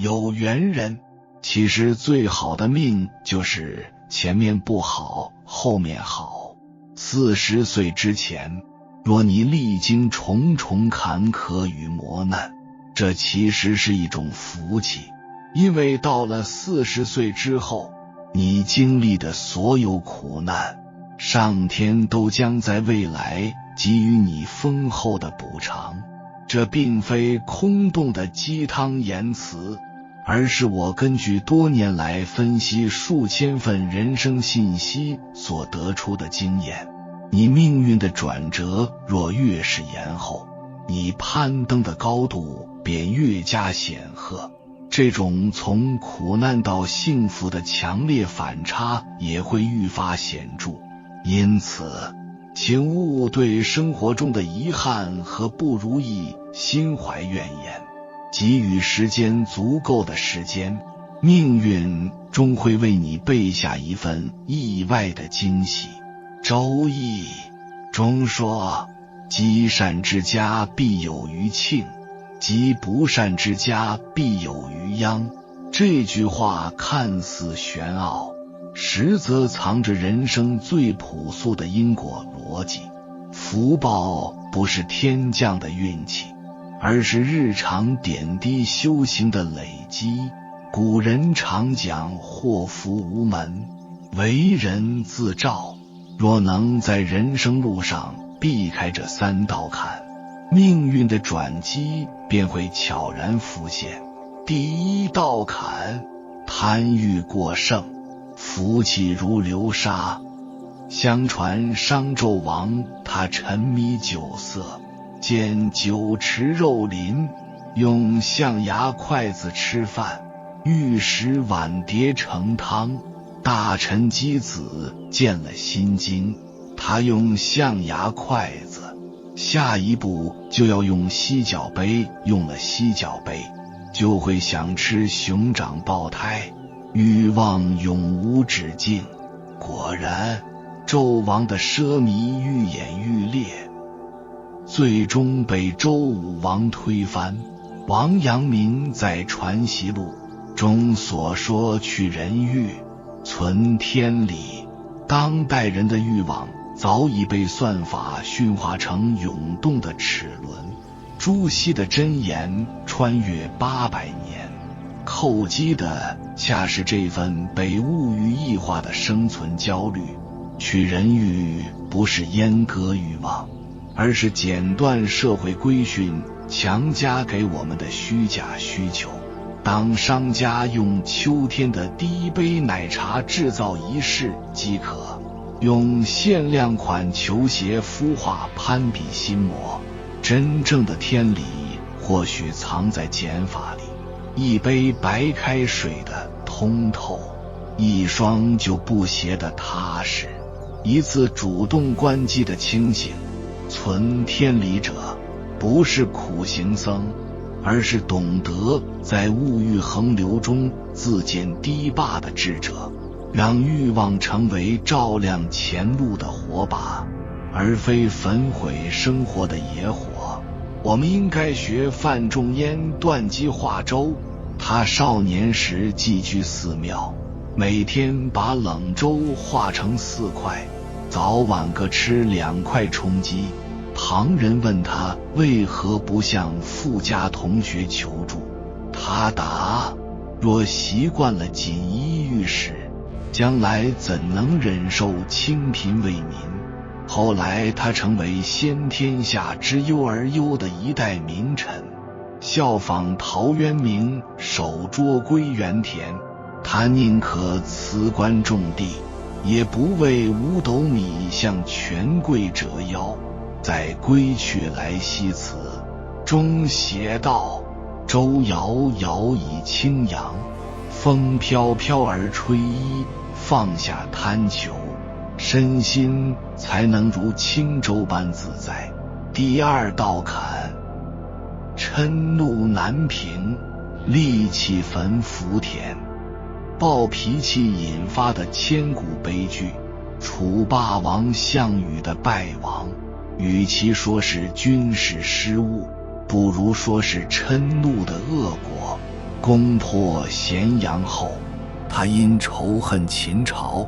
有缘人，其实最好的命就是前面不好，后面好。40岁之前，若你历经重重坎坷与磨难，这其实是一种福气，因为到了40岁之后，你经历的所有苦难，上天都将在未来给予你丰厚的补偿。这并非空洞的鸡汤言辞，而是我根据多年来分析数千份人生信息所得出的经验。你命运的转折若越是延后，你攀登的高度便越加显赫，这种从苦难到幸福的强烈反差也会愈发显著。因此，请勿对生活中的遗憾和不如意心怀怨言，给予时间足够的时间，命运终会为你备下一份意外的惊喜。周易中说，积善之家必有余庆，积不善之家必有余殃。这句话看似玄奥，实则藏着人生最朴素的因果逻辑。福报不是天降的运气，而是日常点滴修行的累积。古人常讲祸福无门，为人自照。若能在人生路上避开这3道坎，命运的转机便会悄然浮现。第1道坎，贪欲过剩，福气如流沙。相传商纣王他沉迷酒色，见酒池肉林，用象牙筷子吃饭，欲使碗碟盛汤。大臣箕子见了心惊，他用象牙筷子，下一步就要用犀角杯，用了犀角杯，就会想吃熊掌爆胎，欲望永无止境。果然，纣王的奢靡愈演愈烈，最终被周武王推翻。王阳明在《传习录》中所说去人欲，存天理。当代人的欲望早已被算法驯化成涌动的齿轮。朱熹的箴言穿越800年，叩击的恰是这份被物欲异化的生存焦虑。取人欲不是阉割欲望，而是剪断社会规训强加给我们的虚假需求。当商家用秋天的第1杯奶茶制造仪式即可，用限量款球鞋孵化攀比心魔，真正的天理或许藏在减法里。一杯白开水的通透，一双就不鞋的踏实，一次主动关机的清醒。存天理者，不是苦行僧，而是懂得在物欲横流中自建堤坝的智者，让欲望成为照亮前路的火把，而非焚毁生活的野火。我们应该学范仲淹断机化粥。他少年时寄居寺庙，每天把冷粥化成4块，早晚各吃2块充饥。旁人问他为何不向富家同学求助，他答：若习惯了锦衣玉食，将来怎能忍受清贫为民？后来他成为先天下之忧而忧的一代名臣，效仿陶渊明守拙归园田。他宁可辞官种地，也不为5斗米向权贵折腰。在《归去来兮辞》中写道：舟遥遥以轻扬，风飘飘而吹衣，放下贪求，身心才能如轻舟般自在。第2道坎，嗔怒难平，戾气焚福田。暴脾气引发的千古悲剧，楚霸王项羽的败亡，与其说是军事失误，不如说是嗔怒的恶果。攻破咸阳后，他因仇恨秦朝，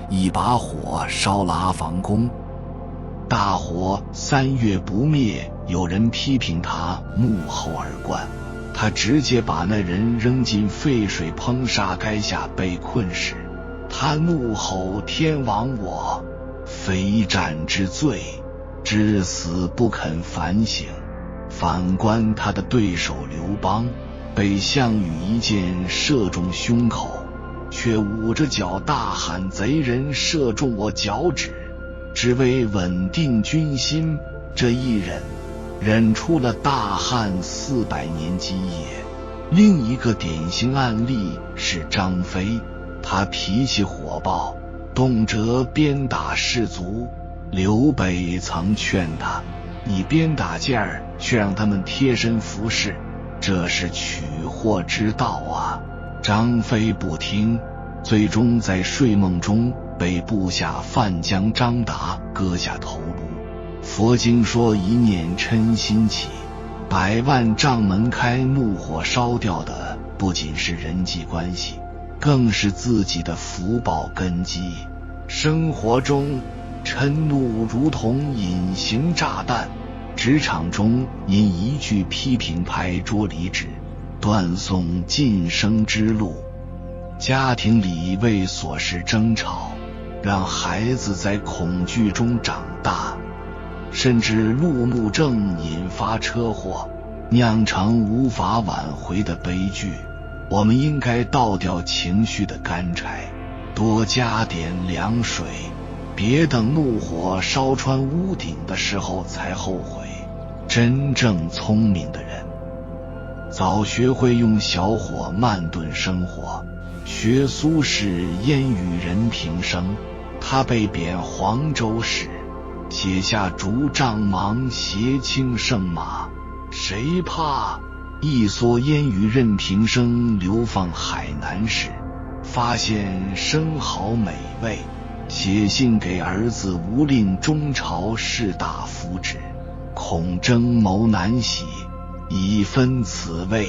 一把火烧了阿房宫，大火3月不灭，有人批评他目后而冠，他直接把那人扔进沸水烹杀，垓下被困时，他怒吼：天亡我，非战之罪，至死不肯反省。反观他的对手刘邦，被项羽一箭射中胸口，却捂着脚大喊：贼人射中我脚趾，只为稳定军心，这一忍出了大汉400年基业。另一个典型案例是张飞，他脾气火爆，动辄鞭打士卒。刘备曾劝他：你鞭打劲儿，却让他们贴身服侍，这是取祸之道啊！张飞不听，最终在睡梦中被部下范江张达割下头颅。佛经说一念嗔心起，100万丈门开，怒火烧掉的不仅是人际关系，更是自己的福报根基。生活中，嗔怒如同隐形炸弹，职场中因一句批评拍桌离职，断送晋升之路；家庭里为琐事争吵，让孩子在恐惧中长大，甚至路怒症引发车祸，酿成无法挽回的悲剧。我们应该倒掉情绪的干柴，多加点凉水，别等怒火烧穿屋顶的时候才后悔。真正聪明的人，早学会用小火慢炖生活。学苏轼烟雨任平生，他被贬黄州时，写下竹杖芒斜轻胜马，谁怕？一蓑烟雨任平生流放海南时，发现生蚝美味，写信给儿子无令中朝士大夫旨，恐争谋难洗，以分此味。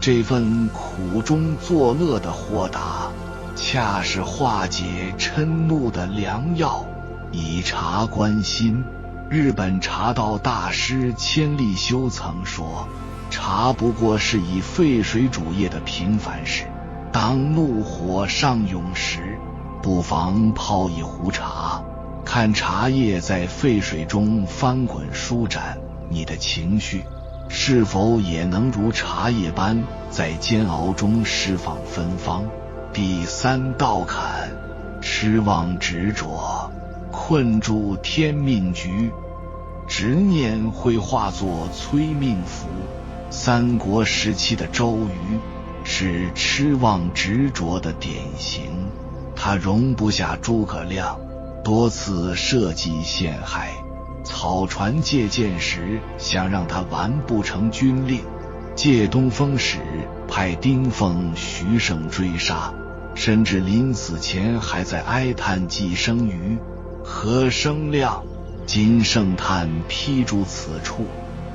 这份苦中作乐的豁达，恰是化解嗔怒的良药。以茶观心，日本茶道大师千利休曾说，茶不过是以沸水煮液的平凡事，当怒火上涌时，不妨泡一壶茶，看茶叶在沸水中翻滚舒展，你的情绪是否也能如茶叶般在煎熬中释放芬芳？第3道坎，痴妄执着，困住天命局。执念会化作催命符。三国时期的周瑜是痴妄执着的典型，他容不下诸葛亮，多次设计陷害。草船借箭时想让他完不成军令，借东风时派丁奉、徐盛追杀，甚至临死前还在哀叹既生瑜，何生亮。金圣叹批注此处，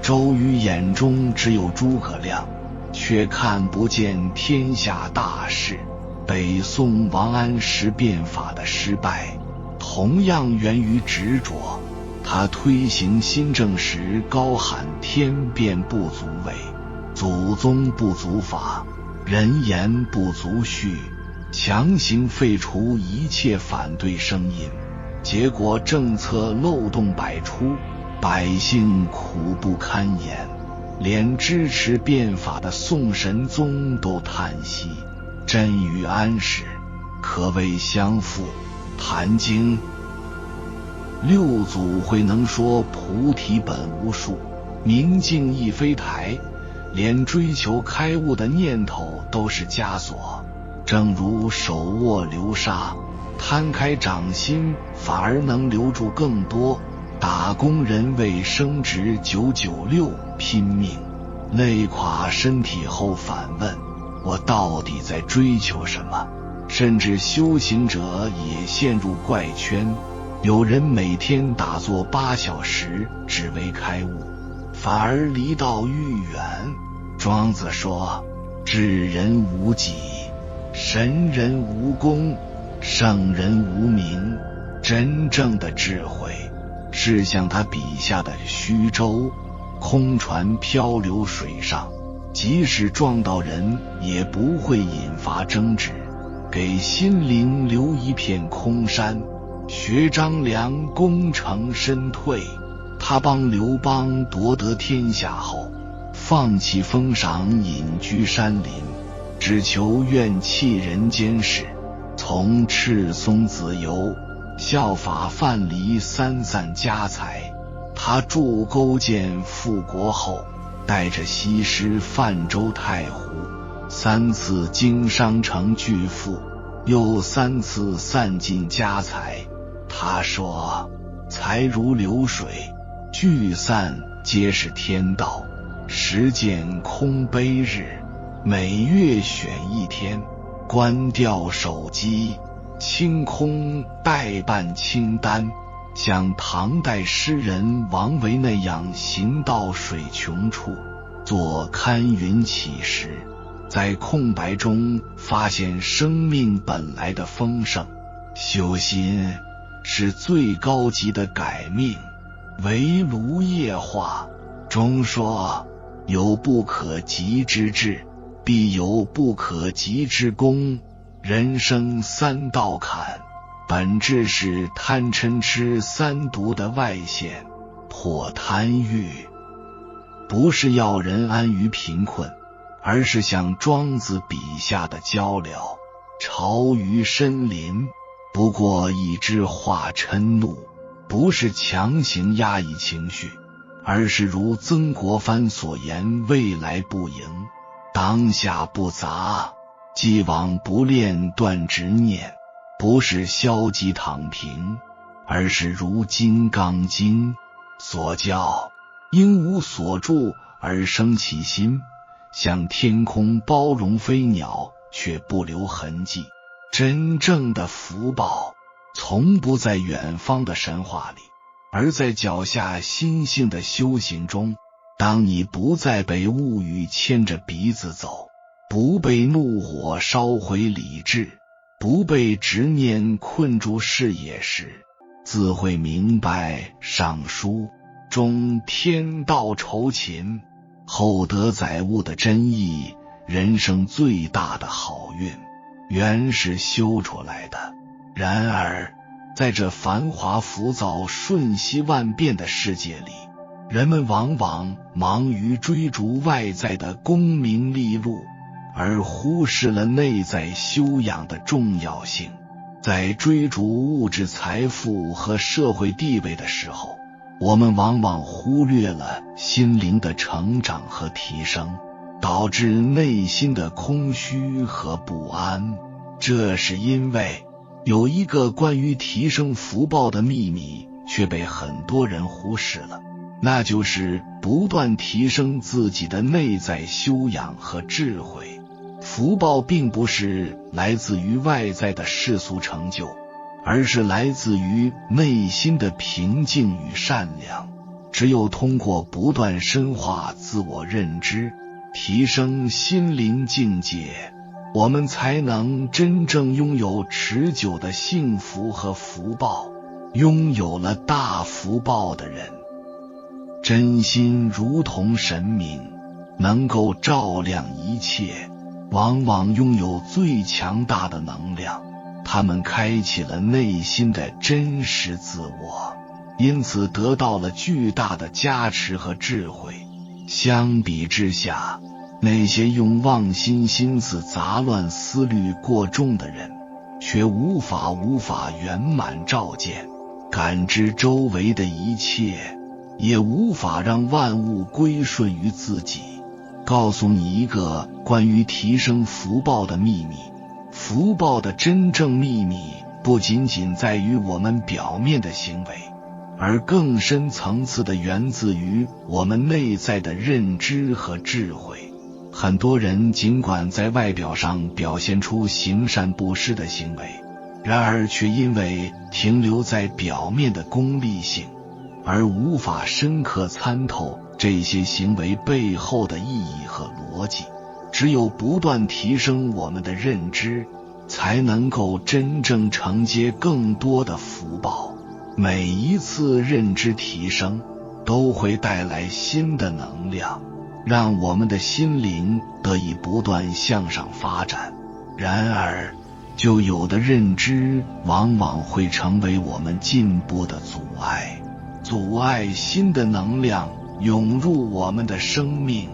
周瑜眼中只有诸葛亮，却看不见天下大势。北宋王安石变法的失败，同样源于执着。他推行新政时高喊天变不足为，祖宗不足法，人言不足序，强行废除一切反对声音，结果政策漏洞百出，百姓苦不堪言，连支持变法的宋神宗都叹息。朕与安史可谓相负。谈经六祖慧能说，菩提本无树，明镜亦非台，连追求开悟的念头都是枷锁。正如手握流沙，摊开掌心反而能留住更多。打工人为升职996拼命，累垮身体后反问，我到底在追求什么？甚至修行者也陷入怪圈，有人每天打坐8小时只为开悟，反而离道愈远。庄子说，智人无己，神人无功，圣人无名。真正的智慧是像他笔下的虚舟，空船漂流水上，即使撞到人也不会引发争执，给心灵留一片空山。学张良功成身退，他帮刘邦夺得天下后，放弃封赏，隐居山林，只求愿弃人间事，从赤松子游，效法范蠡三散家财。他筑勾践复国后，带着西施泛舟太湖，3次经商成巨富，又3次散尽家财。他说，财如流水，聚散皆是天道，实践空悲日，每月选一天，关掉手机，清空待办清单，像唐代诗人王维那样行到水穷处，做堪云起时，在空白中发现生命本来的丰盛。修心是最高级的改命。围炉夜话中说，有不可及之志，必有不可及之功。人生3道坎，本质是贪嗔痴3毒的外显。破贪欲不是要人安于贫困，而是像庄子笔下的鹪鹩，巢于深林，不过一只化嗔怒，不是强行压抑情绪，而是如曾国藩所言，未来不迎，当下不杂，既往不恋，断执念，不是消极躺平，而是如《金刚经》所教，因无所住而生其心，像天空包容飞鸟，却不留痕迹。真正的福报从不在远方的神话里，而在脚下心性的修行中。当你不再被物欲牵着鼻子走，不被怒火烧毁理智，不被执念困住视野时，自会明白上书中天道酬勤，厚德载物的真意。人生最大的好运原是修出来的。然而在这繁华浮躁瞬息万变的世界里，人们往往忙于追逐外在的功名利禄，而忽视了内在修养的重要性。在追逐物质财富和社会地位的时候，我们往往忽略了心灵的成长和提升，导致内心的空虚和不安。这是因为有一个关于提升福报的秘密却被很多人忽视了，那就是不断提升自己的内在修养和智慧。福报并不是来自于外在的世俗成就，而是来自于内心的平静与善良。只有通过不断深化自我认知，提升心灵境界，我们才能真正拥有持久的幸福和福报。拥有了大福报的人，真心如同神明，能够照亮一切，往往拥有最强大的能量。他们开启了内心的真实自我，因此得到了巨大的加持和智慧。相比之下，那些用妄心心思杂乱思虑过重的人，却无法圆满照见，感知周围的一切，也无法让万物归顺于自己。告诉你一个关于提升福报的秘密，福报的真正秘密不仅仅在于我们表面的行为，而更深层次的源自于我们内在的认知和智慧。很多人尽管在外表上表现出行善布施的行为，然而却因为停留在表面的功利性，而无法深刻参透这些行为背后的意义和逻辑。只有不断提升我们的认知，才能够真正承接更多的福报。每一次认知提升都会带来新的能量，让我们的心灵得以不断向上发展。然而旧有的认知往往会成为我们进步的阻碍，阻碍新的能量涌入我们的生命。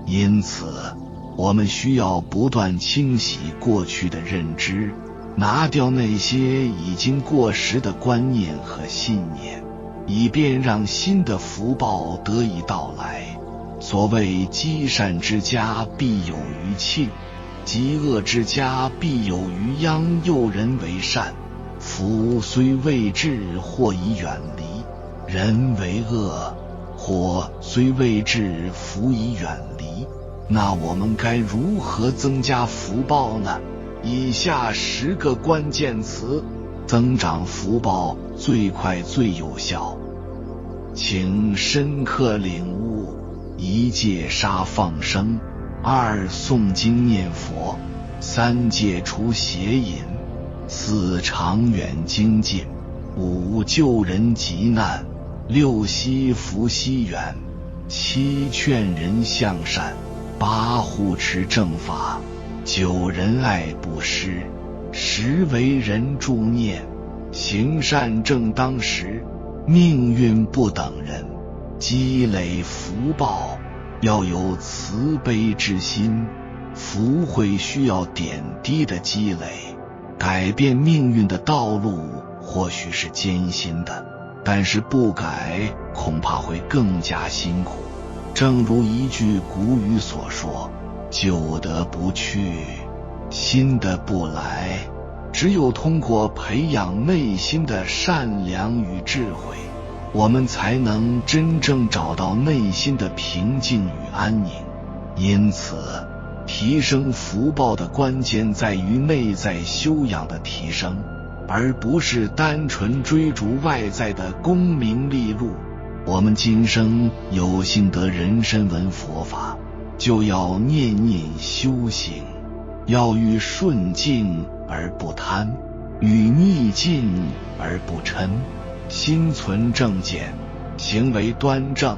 因此我们需要不断清洗过去的认知，拿掉那些已经过时的观念和信念，以便让新的福报得以到来。所谓积善之家必有余庆，积恶之家必有余殃。诱人为善，福虽未至，祸已远离；人为恶，祸虽未至，福已远离。那我们该如何增加福报呢？以下10个关键词，增长福报最快最有效。请深刻领悟：1戒杀放生，2诵经念佛，3戒除邪淫，4长远精进，5救人急难，6惜福惜缘，7劝人向善，8护持正法，9仁爱布施，10为人助念。行善正当时，命运不等人。积累福报要有慈悲之心，福慧需要点滴的积累。改变命运的道路或许是艰辛的，但是不改恐怕会更加辛苦。正如一句古语所说，旧的不去，新的不来。只有通过培养内心的善良与智慧，我们才能真正找到内心的平静与安宁。因此提升福报的关键在于内在修养的提升，而不是单纯追逐外在的功名利禄。我们今生有幸得人身闻佛法，就要念念修行，要遇顺境而不贪，与逆境而不嗔，心存正见，行为端正，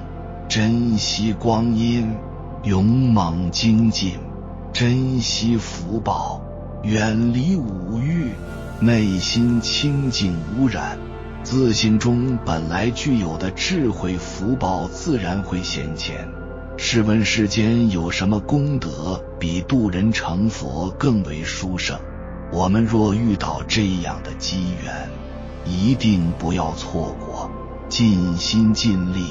珍惜光阴，勇猛精进，珍惜福报，远离五欲，内心清净无染。自信中本来具有的智慧福报自然会显现。试问世间有什么功德比度人成佛更为殊胜？我们若遇到这样的机缘，一定不要错过，尽心尽力，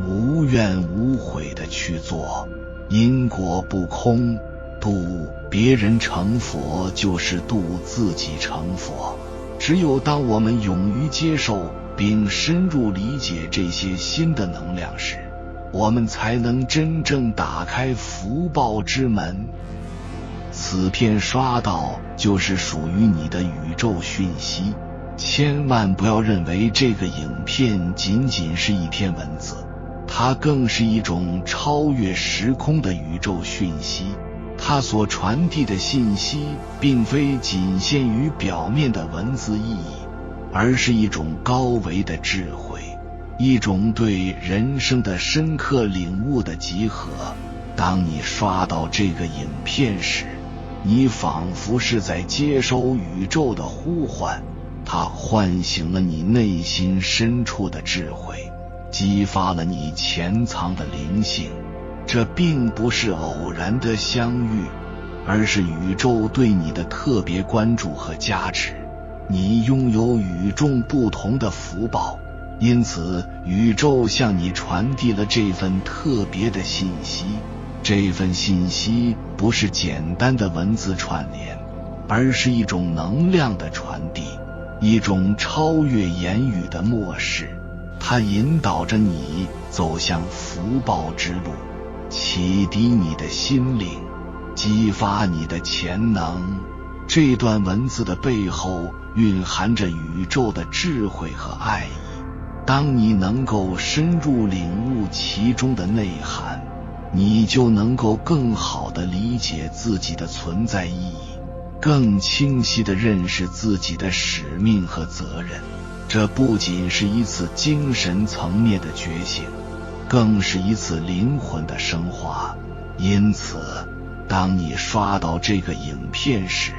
无怨无悔地去做。因果不空，度别人成佛就是度自己成佛。只有当我们勇于接受并深入理解这些新的能量时，我们才能真正打开福报之门。此片刷到就是属于你的宇宙讯息，千万不要认为这个影片仅仅是一篇文字，它更是一种超越时空的宇宙讯息。它所传递的信息并非仅限于表面的文字意义，而是一种高维的智慧，一种对人生的深刻领悟的集合。当你刷到这个影片时，你仿佛是在接收宇宙的呼唤，它唤醒了你内心深处的智慧，激发了你潜藏的灵性。这并不是偶然的相遇，而是宇宙对你的特别关注和加持。你拥有与众不同的福报，因此宇宙向你传递了这份特别的信息。这份信息不是简单的文字串联，而是一种能量的传递，一种超越言语的漠视。它引导着你走向福报之路，启迪你的心灵，激发你的潜能。这段文字的背后蕴含着宇宙的智慧和爱意。当你能够深入领悟其中的内涵，你就能够更好地理解自己的存在意义，更清晰地认识自己的使命和责任。这不仅是一次精神层面的觉醒，更是一次灵魂的升华。因此，当你刷到这个影片时，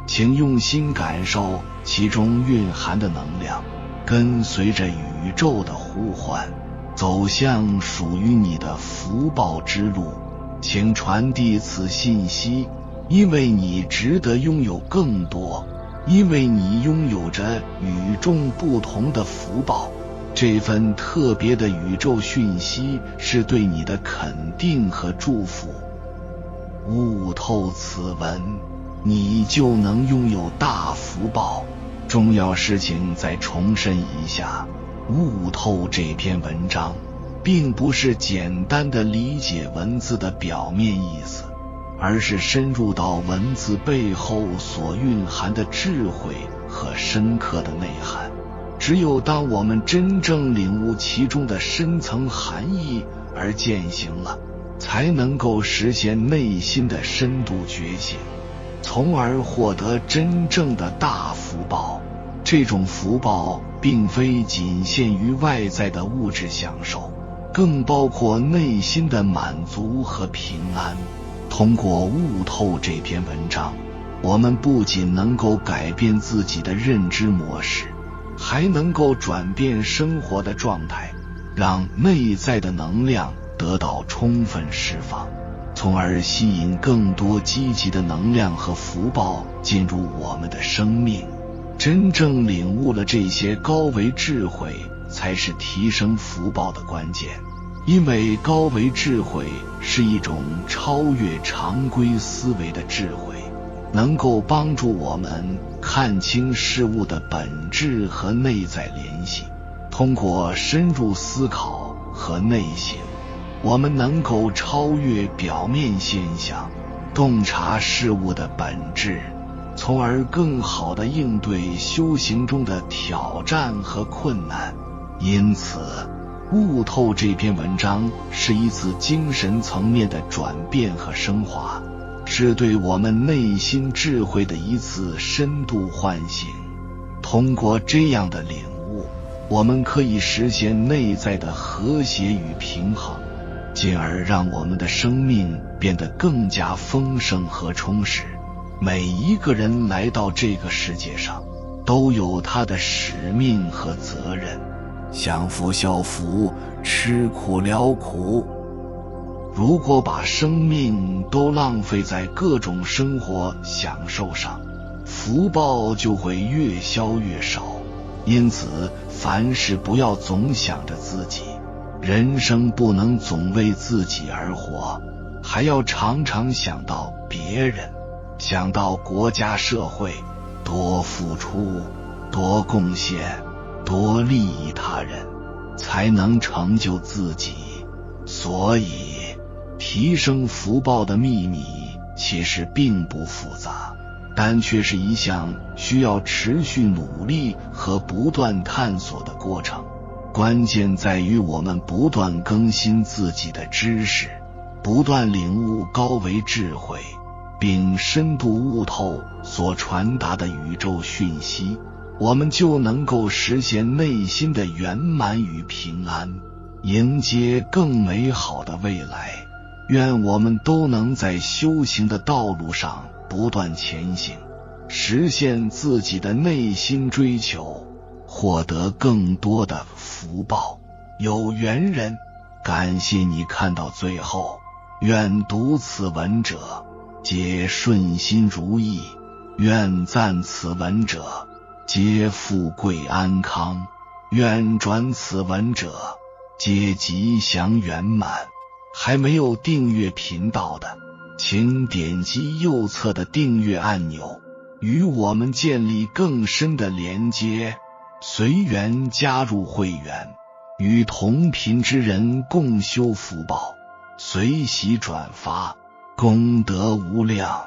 请用心感受其中蕴含的能量，跟随着宇宙的呼唤，走向属于你的福报之路。请传递此信息，因为你值得拥有更多，因为你拥有着与众不同的福报。这份特别的宇宙讯息是对你的肯定和祝福。悟透此文，你就能拥有大福报。重要事情再重申一下，悟透这篇文章并不是简单的理解文字的表面意思，而是深入到文字背后所蕴含的智慧和深刻的内涵。只有当我们真正领悟其中的深层含义而践行了，才能够实现内心的深度觉醒，从而获得真正的大福报。这种福报并非仅限于外在的物质享受，更包括内心的满足和平安。通过悟透这篇文章，我们不仅能够改变自己的认知模式，还能够转变生活的状态，让内在的能量得到充分释放，从而吸引更多积极的能量和福报进入我们的生命。真正领悟了这些高维智慧，才是提升福报的关键。因为高维智慧是一种超越常规思维的智慧，能够帮助我们看清事物的本质和内在联系。通过深入思考和内省，我们能够超越表面现象，洞察事物的本质，从而更好地应对修行中的挑战和困难。因此，悟透这篇文章是一次精神层面的转变和升华，是对我们内心智慧的一次深度唤醒。通过这样的领悟，我们可以实现内在的和谐与平衡，进而让我们的生命变得更加丰盛和充实。每一个人来到这个世界上，都有他的使命和责任，享福效福，吃苦疗苦。如果把生命都浪费在各种生活享受上，福报就会越消越少。因此，凡事不要总想着自己，人生不能总为自己而活，还要常常想到别人，想到国家社会，多付出，多贡献，多利益他人，才能成就自己。所以，提升福报的秘密其实并不复杂，但却是一项需要持续努力和不断探索的过程。关键在于我们不断更新自己的知识，不断领悟高维智慧，并深度悟透所传达的宇宙讯息，我们就能够实现内心的圆满与平安，迎接更美好的未来。愿我们都能在修行的道路上不断前行，实现自己的内心追求，获得更多的福报。有缘人，感谢你看到最后，愿读此文者皆顺心如意，愿赞此文者皆富贵安康，愿转此文者皆吉祥圆满。还没有订阅频道的，请点击右侧的订阅按钮，与我们建立更深的连接，随缘加入会员，与同频之人共修福报，随喜转发，功德无量。